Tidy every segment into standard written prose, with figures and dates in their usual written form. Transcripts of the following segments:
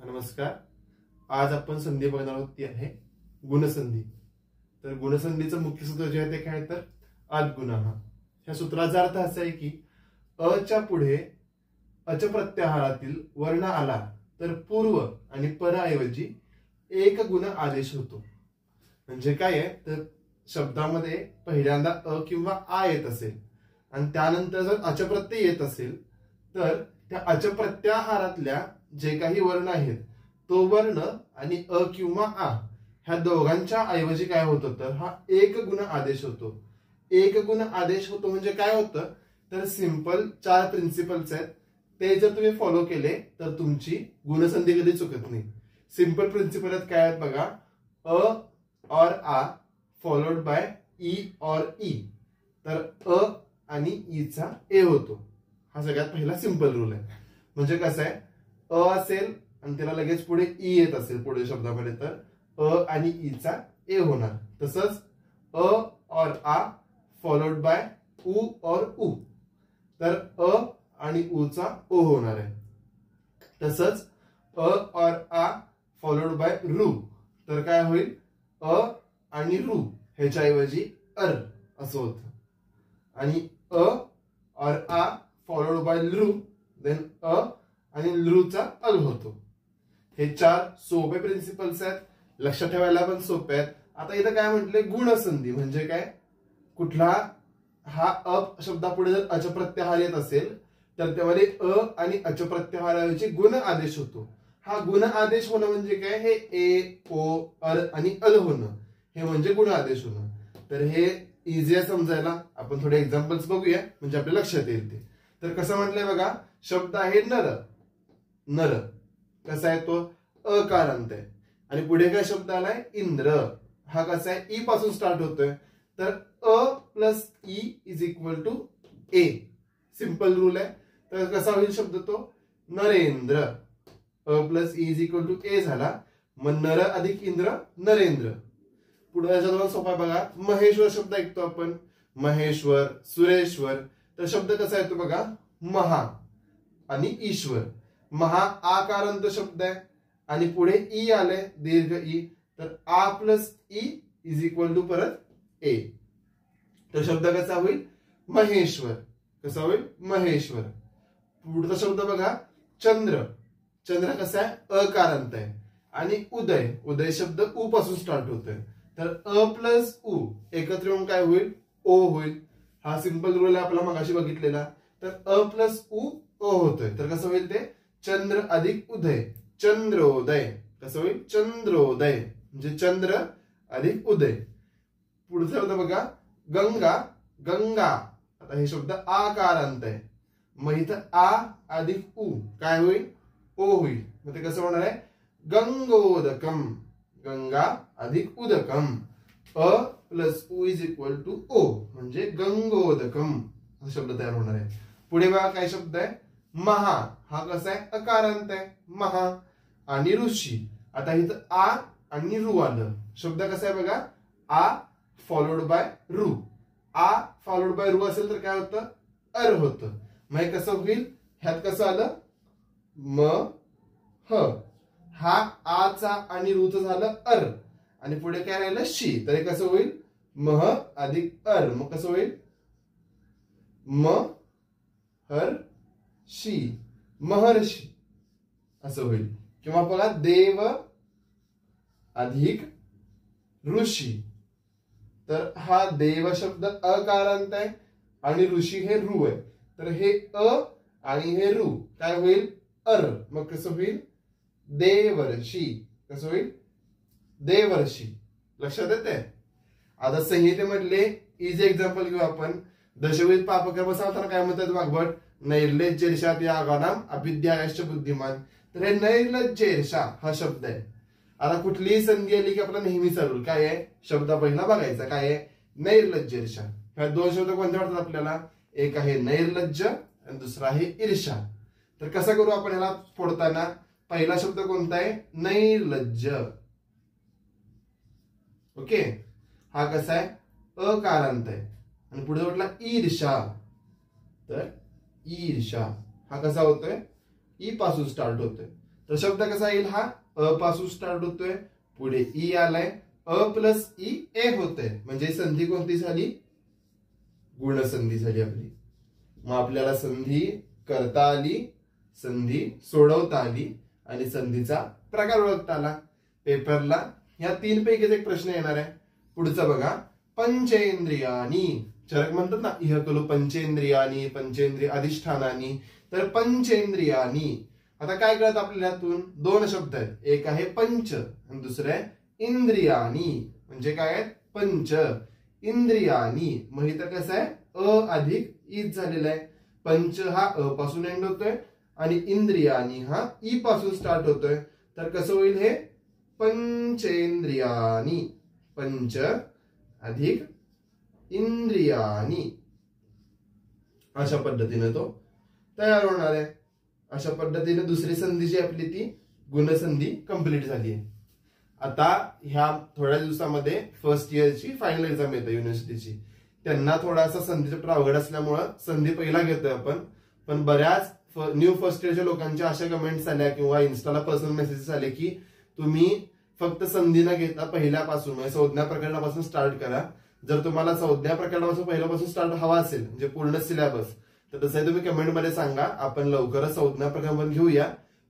नमस्कार. आज आपण संधी बघणार आहोत ती आहे गुणसंधी. तर गुणसंधीचं मुख्य सूत्र जे आहे ते काय तर अद्गुणः. ह्या सूत्राचा अर्थ असा आहे की अच्या पुढे अच प्रत्याहारातील वर्ण आला तर पूर्व आणि पर ऐवजी एक गुण आदेश होतो. म्हणजे काय आहे तर शब्दामध्ये पहिल्यांदा अ किंवा आ येत असेल आणि त्यानंतर जर अच प्रत्यय येत असेल तर त्या अच प्रत्याहारातल्या जे काही वर्ण आहेत तो वर्ण आणि अ किंवा आ ह्या दोघांच्या ऐवजी काय होतं तर हा एक गुण आदेश होतो. एक गुण आदेश होतो म्हणजे काय होतं तर सिंपल 4 प्रिन्सिपल्स आहेत ते जर तुम्ही फॉलो केले तर तुमची गुणसंधी कधी चुकत नाही. सिंपल प्रिन्सिपल आहेत काय आहेत बघा. अ और आ फॉलोड बाय ई और ई. तर अ आणि ई चा ए होतो. हा सगळ्यात पहिला सिंपल रूल आहे. म्हणजे कसं आहे अ असेल आणि त्याला लगेच पुढे ई येत असेल पुढे शब्दामध्ये तर अ आणि ई चा ए होणार. तसंच अ और आ फॉलोड बाय उ और उ. तर अ आणि उ चा ओ होणार आहे. तसंच अ और आ फॉलोड बाय रु. तर काय होईल अ आणि रु ह्याच्याऐवजी अर असं होतं. आणि अ और आ फॉलोड बाय लृ देन अ आणि लृचा अल होतो. हे 4 सोपे प्रिन्सिपल्स आहेत. लक्षात ठेवायला पण सोपे आहेत. आता इथं काय म्हटले गुणसंधी म्हणजे काय कुठला हा अ शब्दापुढे जर अच प्रत्याहार येत असेल तर त्यामध्ये अ आणि अच प्रत्याहाराऐवजी गुण आदेश होतो. हा गुण आदेश होणं म्हणजे काय हे ए ओ अर आणि अल होणं हे म्हणजे गुण आदेश होणं. तर हे इझी आहे समजायला. आपण थोडे एक्झाम्पल्स बघूया म्हणजे आपल्या लक्षात येईल ते. तर कसं म्हटलंय बघा शब्द आहे नर. नर कसा आहे तो अकारांत आहे आणि पुढे काय शब्द आलाय इंद्र. हा कसा आहे ई पासून स्टार्ट होतोय तर अ प्लस ई इज इक्वल टू ए. सिंपल रूल आहे. तर कसा होईल शब्द तो नरेंद्र. अ प्लस ई इज इक्वल टू ए झाला. मग नर अधिक इंद्र नरेंद्र. पुढे याच्यात सोपा बघा महेश्वर शब्द ऐकतो आपण. महेश्वर सुरेश्वर. तर शब्द कसा आहे तो बघा महा आणि ईश्वर. महा आकारांत शब्द आहे आणि पुढे ई आले दीर्घ ई. तर आ प्लस ई इज इक्वल टू परत ए. तर शब्द कसा होईल महेश्वर. कसा होईल महेश्वर. पुढचा शब्द बघा चंद्र. चंद्र कसा आहे अकारांत आहे आणि उदय. उदय शब्द उ पासून स्टार्ट होतोय तर अ प्लस उ एकत्र येऊन काय होईल ओ होईल. हा सिंपल रूल आहे आपला मगाशी बघितलेला. तर अ प्लस उ ओ होतोय तर कसं होईल ते चंद्र अधिक उदय चंद्रोदय. कसं होईल चंद्रोदय म्हणजे चंद्र अधिक उदय. पुढचा शब्द बघा गंगा. गंगा. आता हे शब्द आकारांत आहे मग इथं आ अधिक उ काय होईल ओ होईल. मग ते कसं होणार आहे गंगोदकम. गंगा अधिक उदकम. अ प्लस उ इज इक्वल टू ओ म्हणजे गंगोदकम हा शब्द तयार होणार आहे. पुढे बघा काय शब्द आहे महा. हा कसा आहे अकारांत आहे महा आणि ऋषी. आता इथं आ आणि रु आलं. शब्द कसा आहे बघा आ फॉलोड बाय रु. आ फॉलोड बाय रु असेल तर काय होतं अर होतं. मग हे कसं होईल ह्यात कसं आलं म ह. हा आचा आणि रुच झालं अर आणि पुढे काय राहिलं शी. तर हे कसं होईल मह अधिक अर. मग कसं होईल म हर शी महर्षी असं होईल. किंवा बघा देव अधिक ऋषी. तर हा देव शब्द अकारांत आहे आणि ऋषी हे रु आहे. तर हे अ आणि हे रु काय होईल अर. मग कसं होईल देवर्षी. कसं होईल देवर्षी. लक्षात येते. आता संहितेमधले इझी एक्झाम्पल घेऊ आपण. दशविध पापकर्म सांगताना काय म्हणतात भागवत नैर्लज्जेर्षात यागानाम अविद्याश्च बुद्धिमान. तर हे नैर्लज्जेर्षा हा शब्द आहे. आता कुठलीही संधी आली की आपला नेहमी चालू काय आहे शब्द पहिला बघायचा काय आहे नैर्लज्जेर्षा. ह्या 2 शब्द कोणते वाटतात आपल्याला. एक आहे नैर्लज्ज आणि दुसरा आहे ईर्षा. तर कसं करू आपण ह्याला फोडताना. पहिला शब्द कोणता आहे नैर्लज्ज. ओके. हा कसा आहे अकारांत आहे आणि पुढे म्हटला ईर्षा. तर ईर्षा हा कसा होतोय ई पासून स्टार्ट होतोय तर शब्द कसा येईल हा अ पासून स्टार्ट होतोय, पुढे ई आलाय, अ प्लस ई ए होतंय, म्हणजे संधी कोणती झाली, गुणसंधी झाली आपली. मग आपल्याला संधी करता आली, संधी सोडवता आली आणि संधीचा प्रकार ओळखता आला. पेपरला ह्या 3 पैकीच एक प्रश्न येणार आहे. पुढचा बघा, पंचेंद्रियानी, चरक म्हणतात ना इह खलु पंचेंद्रियानी पंचेंद्रिय अधिष्ठानानी, तर पंचेंद्रियानी. आता काय कळत आपल्याला यातून, 2 शब्द आहेत, एक आहे पंच आणि दुसरं आहे इंद्रियानी. म्हणजे काय आहेत, पंच इंद्रियानी. मग इथं कसं आहे, अ अधिक ईच झालेला आहे. पंच हा अ पासून एंड होतोय आणि इंद्रियानी हा ई पासून स्टार्ट होतोय. तर कसं होईल हे, पंचेंद्रियानी, पंच अधिक इंद्रियानी, अशा पद्धतीने तो तयार होणार आहे. अशा पद्धतीने दुसरी संधी जी आपली ती गुणसंधी कंप्लीट झाली आहे. आता ह्या थोड्या दिवसामध्ये फर्स्ट इयरची फायनल एक्झाम येते युनिव्हर्सिटीची. त्यांना थोडासा संधी चॅप्टर अवघड असल्यामुळं संधी पहिला घेतोय आपण. पण बऱ्याच न्यू फर्स्ट इयरच्या लोकांच्या अशा कमेंट्स आल्या किंवा इन्स्टाला पर्सनल मेसेजेस आले की तुम्ही फक्त संधी न घेता पहिल्यापासून म्हणजे संज्ञा प्रकरणापासून स्टार्ट करा. जर तुम्हाला संज्ञा प्रकरणापासून पहिल्यापासून स्टार्ट हवा असेल म्हणजे पूर्ण सिलेबस, तर तसंही तुम्ही कमेंटमध्ये सांगा. आपण लवकरच संज्ञा प्रकरण पण घेऊया.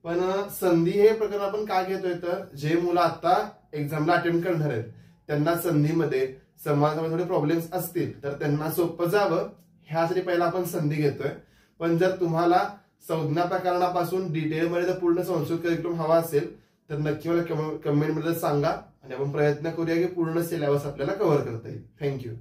पण संधी हे प्रकरण आपण का घेतोय, तर जे मुलं आता एक्झामला अटेम्प्ट करणार आहेत त्यांना संधीमध्ये समाजामध्ये थोडे प्रॉब्लेम्स असतील तर त्यांना सोपं जावं ह्यासाठी पहिला आपण संधी घेतोय. पण जर तुम्हाला संज्ञा प्रकरणापासून डिटेलमध्ये जर पूर्ण संस्कृत करिक्युलम हवा असेल तर नक्की मला कमेंटमध्ये सांगा आणि आपण प्रयत्न करूया की पूर्ण सिलेबस आपल्याला कव्हर करता येईल. थँक्यू.